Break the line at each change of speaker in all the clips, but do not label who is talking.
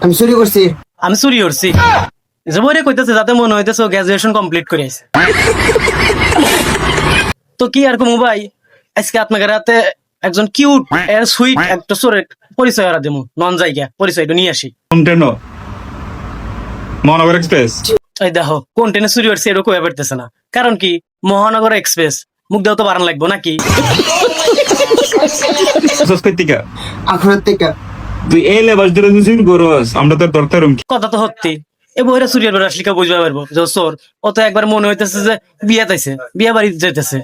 আমি চুরি করছি।
আমি চুরি করছি যে বইরে কইতেছে যাতে মনে হইতেছে গ্রাজুয়েশন কমপ্লিট করে আইছে। তো কি আর কমু ভাই, আজকে আপনার হাতে একজন কিউট এর সুইট একটা চোরের পরিচয় হারা দেবো, নন জায়গা পরিচয়টা নিয়ে আসি।
মহানগর এক্সপ্রেস।
এই দেখো কোন ট্রেনে চুরি করছে এরকম কয়ে পারতেছে না, কারণ কি মহানগর এক্সপ্রেস মুখ দেওয়া তো বাড়ান লাগবো নাকি।
আখড়ার থেকে
তুই এই লেবাস ধরে চুরি করস, আমরা তোর দরকার
কথা তো সত্যি, এ বইরা চুরি বেড়া আসলে বুঝতে পারবো যে চোর। ও তো একবার মনে হইতেছে যে বিয়া তাইছে, বিয়া বাড়ি যেতেছে।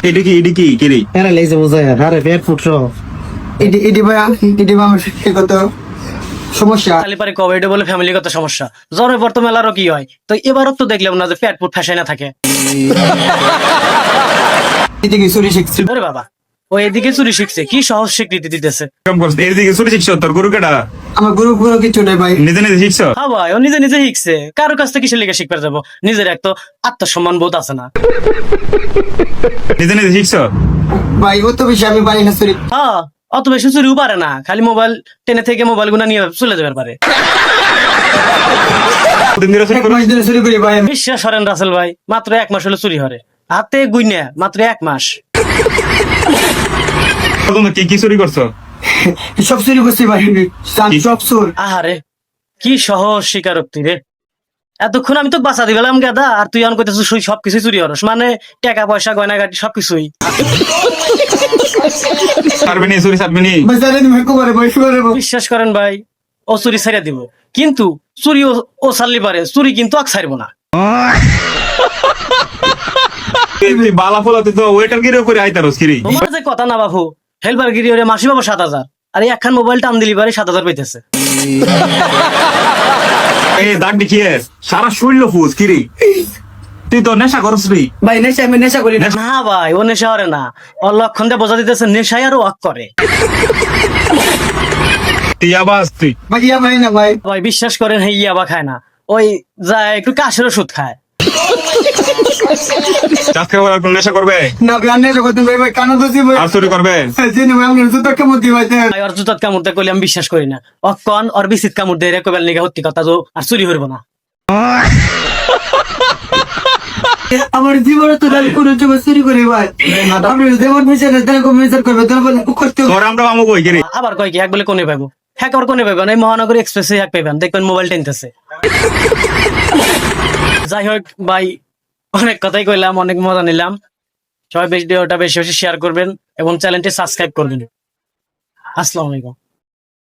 এটা কি কি রে?
এরা লেগেছে বোঝায় আরে পেট ফুটছো। এটি ভাই আমার কত সমস্যা।
খালি পারে কোভিড বলে ফ্যামিলিগত সমস্যা, জ্বরে পর তো মেলারও কি হয়। তো এবারও তো দেখলাম না যে পেট ফুট ফেসাই না থাকে।
এদিকে চুরি শিখছি।
ওরে বাবা, ও এদিকে চুরি শিখছে, কি সহজ স্বীকৃতি দিতেছে।
এদিকে চুরি শিখছ, তোর গরু কেটা?
আমার গুরু গুরু কিছু নেই ভাই।
নিজে নিজে শিখছ?
হ্যাঁ ভাই, ও নিজে নিজে শিখছে, কারোর কাছ থেকে কিসের লেগে শিখতে যাবো? নিজের এক তো আত্মসম্মান বোধ আছে না।
নিজে নিজে শিখছ?
ভাই ও তো বেশি আমি পারি না চুরি।
হ্যাঁ, অত বেশি চুরিও পারে না, খালি মোবাইল টেনে থেকে মোবাইল গুনা নিয়ে চলে যাবে পারে।
এক মাস ধরে চুরি করি ভাই আমি।
বিশ্বাস করেন রাসেল ভাই, মাত্র 1 মাস হলো চুরি হরে, হাতে গুইনা মাত্র 1 মাস।
কি কি চুরি করছো?
সব চুরি করছি ভাই আমি, সব চোর।
আহারে কি সহজ স্বীকারোক্তি রে। এতক্ষণ আমি তো বাঁচা দিলাম গাদা, আর তুই অন করতেছিস সবকিছু চুরি হরস, মানে টাকা পয়সা গয়নাগাটি সবকিছুই।
সারবেনি চুরি সারবেনি।
ভাই জানেন ভাই কোবারে ভাই শুয়ারে ভাই।
বিশ্বাস করেন ভাই, ও চুরি ছাড়িয়ে দিব, কিন্তু চুরি ও ছাড়লি পারে, চুরি কিন্তু আক ছাড়বো না।
তুই বালা ফলাতে তো ওয়েটার গিরে করে আইতারস কিরি।
তোমার যে কথা না বাবু, হেলপার গিরি ওরে মাসি বাবু 7,000, আর এই একখান মোবাইল টান দিলি পারে 7,000 পাইতেছে।
এই দাগ দেখিয়ে সারা শরীর ফুস কিরি। তুই তো নেশা করস রে?
ভাই নেশা আমি নেশা করি না।
না ভাই, ও নেশা করে না, ওর লক্ষণ দিয়ে বোঝা দিতেছে নেশায় আর ওয়াক করে।
তুই আবাস তুই
ভাই ইয়া ভাই না ভাই।
ভাই বিশ্বাস করেন, হে ইয়াবা খায় না, ওই যায় একটু কাশের ওষুধ খায়।
চাষ খাবার আর কোন নেশা করবে?
না ভাই আর নেশা করতে ভাই ভাই কানা দোষী ভাই।
আর চুরি করবে?
জেনে ভাই আমি জুতো কেমন দি ভাই।
ভাই ওর জুতাত কামড় দেয় কইলে আমি বিশ্বাস করি না, অকন ওর বিচিত কামড় দেয় রে কইবার লিগা সত্যি কথা, আর চুরি হইব না।
আমার জীবনে তো আমি কোনো সময় চুরি করি ভাই। আমি যেমন মেশার তেরকম মেশার করবে তেমন করতে।
তোর আমরা মামু কই কিরি?
আবার কয় কি এক বলে কোনে পাইবো, হ্যাঁ ওর কোনে পাইবেন, এই মহানগর এক্সপ্রেসে এক পাইবেন, দেখবেন মোবাইল টেনতেছে। যাই হোক ভাই, অনেক কথাই কইলাম, অনেক মজা নিলাম। সবাই ভিডিওটা বেশি বেশি শেয়ার করবেন এবং চ্যানেলটি সাবস্ক্রাইব করবেন। আসসালামু আলাইকুম।